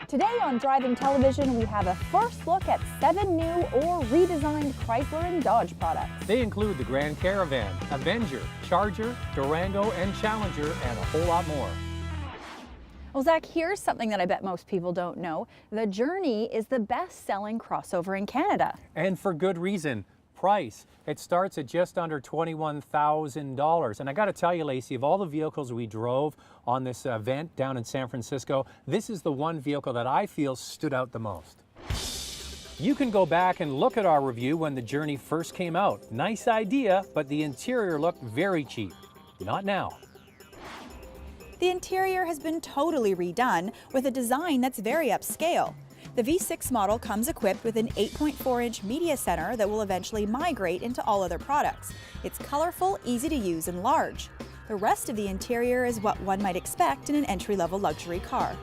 Today on Driving Television, we have a first look at 7 new or redesigned Chrysler and Dodge products. They include the Grand Caravan, Avenger, Charger, Durango, and Challenger, and a whole lot more. Well, Zach, here's something that I bet most people don't know. The Journey is the best-selling crossover in Canada. And for good reason. Price. It starts at just under $21,000. And I got to tell you, Lacey, of all the vehicles we drove on this event down in San Francisco, this is the one vehicle that I feel stood out the most. You can go back and look at our review when the Journey first came out. Nice idea, but the interior looked very cheap. Not now. The interior has been totally redone with a design that's very upscale. The V6 model comes equipped with an 8.4-inch media center that will eventually migrate into all other products. It's colorful, easy to use, and large. The rest of the interior is what one might expect in an entry-level luxury car.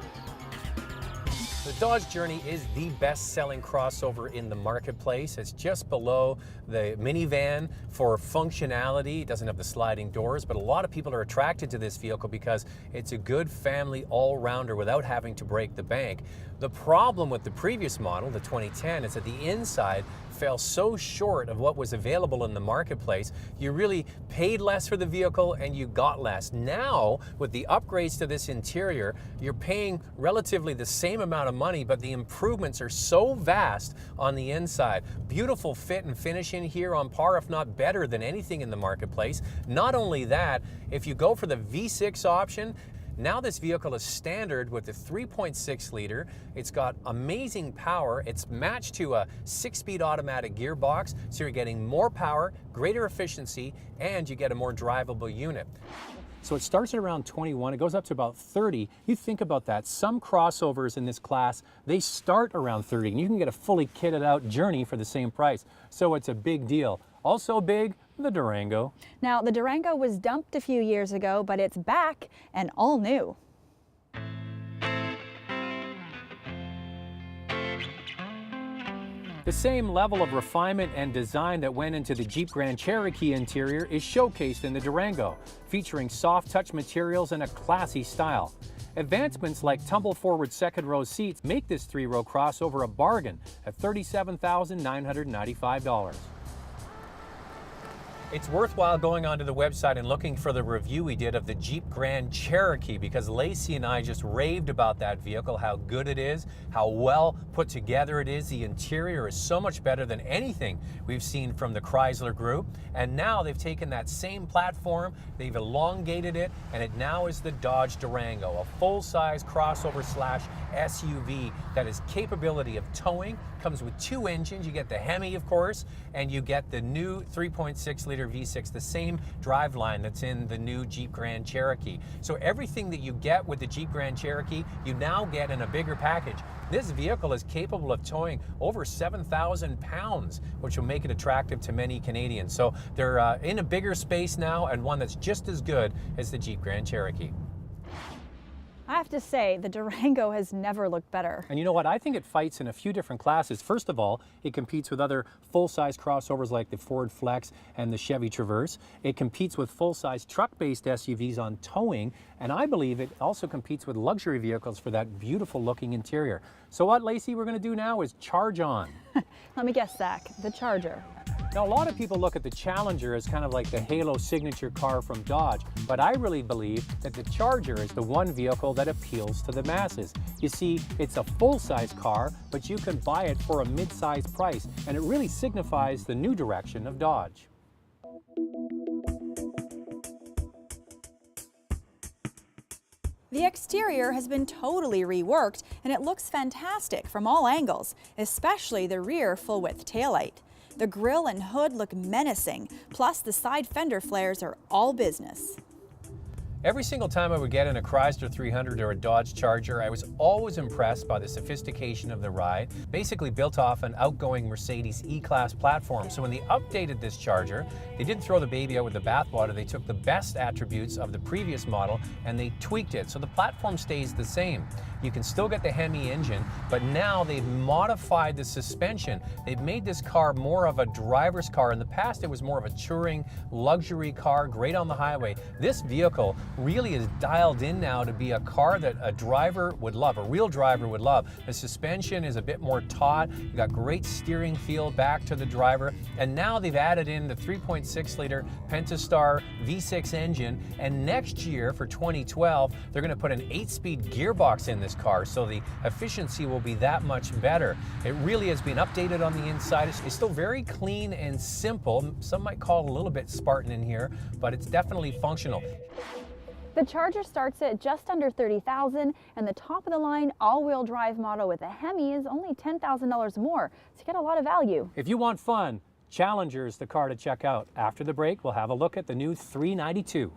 The Dodge Journey is the best-selling crossover in the marketplace. It's just below the minivan for functionality. It doesn't have the sliding doors, but a lot of people are attracted to this vehicle because it's a good family all-rounder without having to break the bank. The problem with the previous model, the 2010, is that the inside fell so short of what was available in the marketplace. You really paid less for the vehicle and you got less. Now, with the upgrades to this interior, you're paying relatively the same amount of money, but the improvements are so vast on the inside. Beautiful fit and finish in here, on par if not better than anything in the marketplace. Not only that, if you go for the V6 option, now this vehicle is standard with the 3.6 liter. It's got amazing power. It's matched to a 6-speed automatic gearbox, so you're getting more power, greater efficiency, and you get a more drivable unit. So it starts at around 21, it goes up to about 30. You think about that. Some crossovers in this class, they start around 30, and you can get a fully kitted out Journey for the same price. So it's a big deal. Also big, the Durango. Now, the Durango was dumped a few years ago, but it's back and all new. The same level of refinement and design that went into the Jeep Grand Cherokee interior is showcased in the Durango, featuring soft touch materials and a classy style. Advancements like tumble-forward second-row seats make this 3-row crossover a bargain at $37,995. It's worthwhile going onto the website and looking for the review we did of the Jeep Grand Cherokee, because Lacey and I just raved about that vehicle, how good it is, how well put together it is. The interior is so much better than anything we've seen from the Chrysler Group. And now they've taken that same platform, they've elongated it, and it now is the Dodge Durango, a full-size crossover slash SUV that has capability of towing, comes with 2 engines. You get the Hemi, of course, and you get the new 3.6 liter V6, the same driveline that's in the new Jeep Grand Cherokee. So everything that you get with the Jeep Grand Cherokee, you now get in a bigger package. This vehicle is capable of towing over 7,000 pounds, which will make it attractive to many Canadians. So they're in a bigger space now, and one that's just as good as the Jeep Grand Cherokee. I have to say, the Durango has never looked better. And you know what? I think it fights in a few different classes. First of all, it competes with other full-size crossovers like the Ford Flex and the Chevy Traverse. It competes with full-size truck-based SUVs on towing, and I believe it also competes with luxury vehicles for that beautiful-looking interior. So what, Lacey, we're going to do now is charge on. Let me guess, Zach, the Charger. Now, a lot of people look at the Challenger as kind of like the halo signature car from Dodge, but I really believe that the Charger is the one vehicle that appeals to the masses. You see, it's a full-size car, but you can buy it for a mid-size price, and it really signifies the new direction of Dodge. The exterior has been totally reworked, and it looks fantastic from all angles, especially the rear full-width taillight. The grille and hood look menacing, plus the side fender flares are all business. Every single time I would get in a Chrysler 300 or a Dodge Charger, I was always impressed by the sophistication of the ride, basically built off an outgoing Mercedes E-Class platform. So when they updated this Charger, they didn't throw the baby out with the bathwater. They took the best attributes of the previous model and they tweaked it, so the platform stays the same. You can still get the Hemi engine, but now they've modified the suspension. They've made this car more of a driver's car. In the past, it was more of a touring luxury car, great on the highway. This vehicle really is dialed in now to be a car that a driver would love, a real driver would love. The suspension is a bit more taut. You got great steering feel back to the driver. And now they've added in the 3.6 liter Pentastar V6 engine. And next year for 2012, they're going to put an 8-speed gearbox in this car. So the efficiency will be that much better. It really has been updated on the inside. It's still very clean and simple. Some might call it a little bit Spartan in here, but it's definitely functional. The Charger starts at just under $30,000, and the top of the line all-wheel drive model with a Hemi is only $10,000 more, so you get a lot of value. If you want fun, Challenger's the car to check out. After the break, we'll have a look at the new 392.